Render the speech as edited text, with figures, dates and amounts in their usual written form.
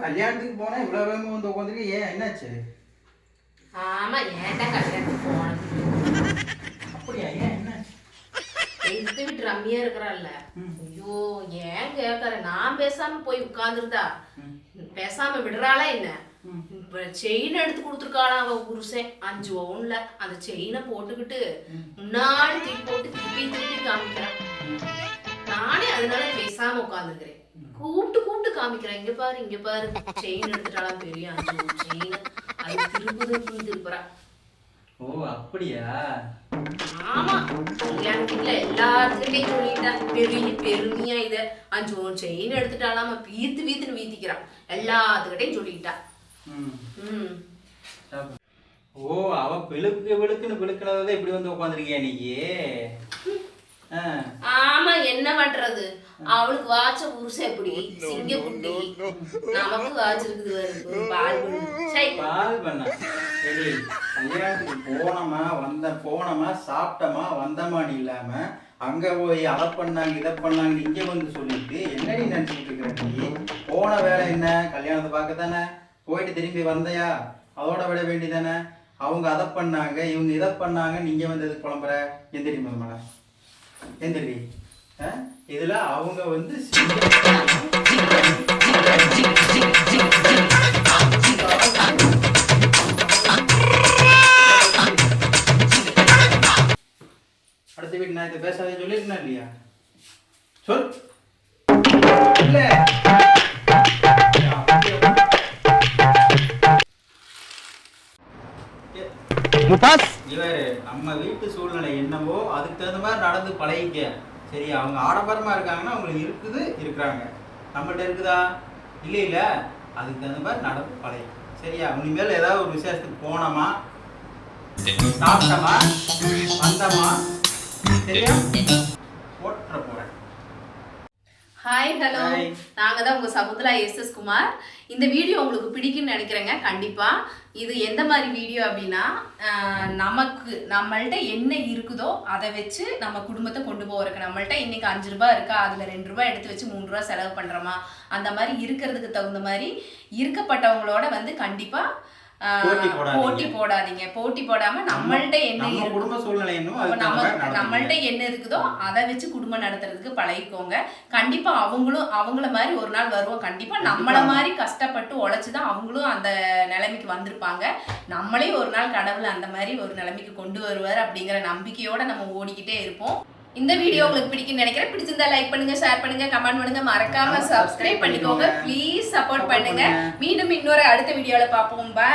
கல்யாணத்துக்கு போனா இவ்வளவு வேகமா வந்து உட்காந்துருக்கு. ஏன் என்னாச்சு? ஆமா, ஏன்டா கல்யாணத்துக்கு போனது? அப்படியா? ஏன் என்னாச்சு? எதிர்த்து வீட்டு ரம்மியா இருக்கிறாள்ல, ஐயோ ஏன் கேட்கற? நான் பேசாம போய் உட்கார்ந்துருந்தா பேசாம விடுறாளா என்ன? இப்ப செயின் எடுத்து கொடுத்துருக்காளா அவ புருஷன் 5 பவுன்ல. அந்த செயினை போட்டுக்கிட்டு முன்னாடி தூக்கி போட்டு திருப்பி திருப்பி காமிக்கிறான். நானே அதனால பேசாம உட்காந்துருக்கிறேன். கூப்பிட்டு காமிக்கிறேன், இங்க பாரு இங்க பாரு, செயின் எடுத்துட்டாலாம் பெரிய 5 பவுன் செயின். அது திருப்புறா. ஓ அப்படியா? ஆமா, கல்யாணத்துல எல்லாத்துக்கிட்டையும் சொல்லிட்டா. பெரிய பெருமையா இத 5 பவுன் செயின் எடுத்துட்டாலாம வீத்துன்னு வீத்திக்கிறான். எல்லாத்துக்கிட்டையும் சொல்லிட்டா. ஓ அவ வெளுக்குன்னு இப்படி வந்து உட்காந்துருக்கியா நீ? ஆமா, என்ன பண்றது? அவளுக்கு வாச்ச புருஷன் எப்படி சிங்க குட்டி, நமக்கு வாச்சிருக்குது பால் பண்ண. சரி, கல்யாணத்துக்கு போனோமா சாப்பிட்டோமா வந்தமான்னு இல்லாம அங்க போய் அதை பண்ணாங்க இதை பண்ணாங்க இங்க வந்து சொல்லிட்டு என்னடி நினைச்சுட்டு இருக்கிற நீ? போன வேலை என்ன? கல்யாணத்தை பார்க்க தானே போயிட்டு திரும்பி வந்தையா? அதோட விட வேண்டிதானே? அவங்க அதை பண்ணாங்க இவங்க இதை பண்ணாங்க, நீங்க வந்து எதுக்கு புலம்புற? எந்திரி முதல்ல எந்திரி. இதுல அவங்க வந்து அடுத்த வீட்டு நான் இதை பேசாதே சொல்லிருக்கேன் இல்லையா? சொல் இல்ல. இவர் நம்ம வீட்டு சூழ்நிலை என்னவோ அதுக்கு தகுந்த மாதிரி நடந்து பழகிக்க. சரி, அவங்க ஆடம்பரமா இருக்காங்கன்னா அவங்களுக்கு இருக்கிறாங்க. நம்மகிட்ட இருக்குதா? இல்ல அதுக்கு தகுந்த மாதிரி நடந்து பழகி. சரியா? இனிமேல் ஏதாவது ஒரு விசேஷத்துக்கு போனோமா சாப்பிட்டோமா வந்தோமா, சரியா? போட்டுற போறேன். ஹாய் ஹலோ, நாங்கள் தான் உங்கள் சகுந்தலா எஸ் குமார். இந்த வீடியோ உங்களுக்கு பிடிக்குன்னு நினைக்கிறேங்க. கண்டிப்பாக இது எந்த மாதிரி வீடியோ அப்படின்னா, நம்மள்ட்ட என்ன இருக்குதோ அதை வச்சு நம்ம குடும்பத்தை கொண்டு போகிறதுக்கு. நம்மள்ட்ட இன்னைக்கு 5 ரூபாய் இருக்கா, அதில் 2 ரூபாய் எடுத்து வச்சு 3 ரூபா செலவு பண்ணுறோமா, அந்த மாதிரி இருக்கிறதுக்கு தகுந்த மாதிரி இருக்கப்பட்டவங்களோட வந்து கண்டிப்பாக போட்டி போடாதீங்க. போட்டி போடாம நம்மள்ட்ட என்ன நம்மள்ட்ட என்ன இருக்குதோ அதை வச்சு குடும்பம் நடத்துறதுக்கு பழகிக்கோங்க. கண்டிப்பா அவங்கள மாதிரி ஒரு நாள் வருவோம். கண்டிப்பா நம்மள மாதிரி கஷ்டப்பட்டு உழைச்சுதான் அவங்களும் அந்த நிலைமைக்கு வந்திருப்பாங்க. நம்மளே ஒரு நாள் கடவுள் அந்த மாதிரி ஒரு நிலைமைக்கு கொண்டு வருவார் அப்படிங்கிற நம்பிக்கையோட நம்ம ஓடிக்கிட்டே இருப்போம். இந்த வீடியோ உங்களுக்கு பிடிக்கும்னு நினைக்கிறேன். பிடிச்சிருந்தா லைக் பண்ணுங்க, ஷேர் பண்ணுங்க, கமெண்ட் பண்ணுங்க, மறக்காம சப்ஸ்கிரைப் பண்ணிக்கோங்க. ப்ளீஸ் சப்போர்ட் பண்ணுங்க. மீண்டும் இன்னொரு அடுத்த வீடியோல பார்ப்போம். பை.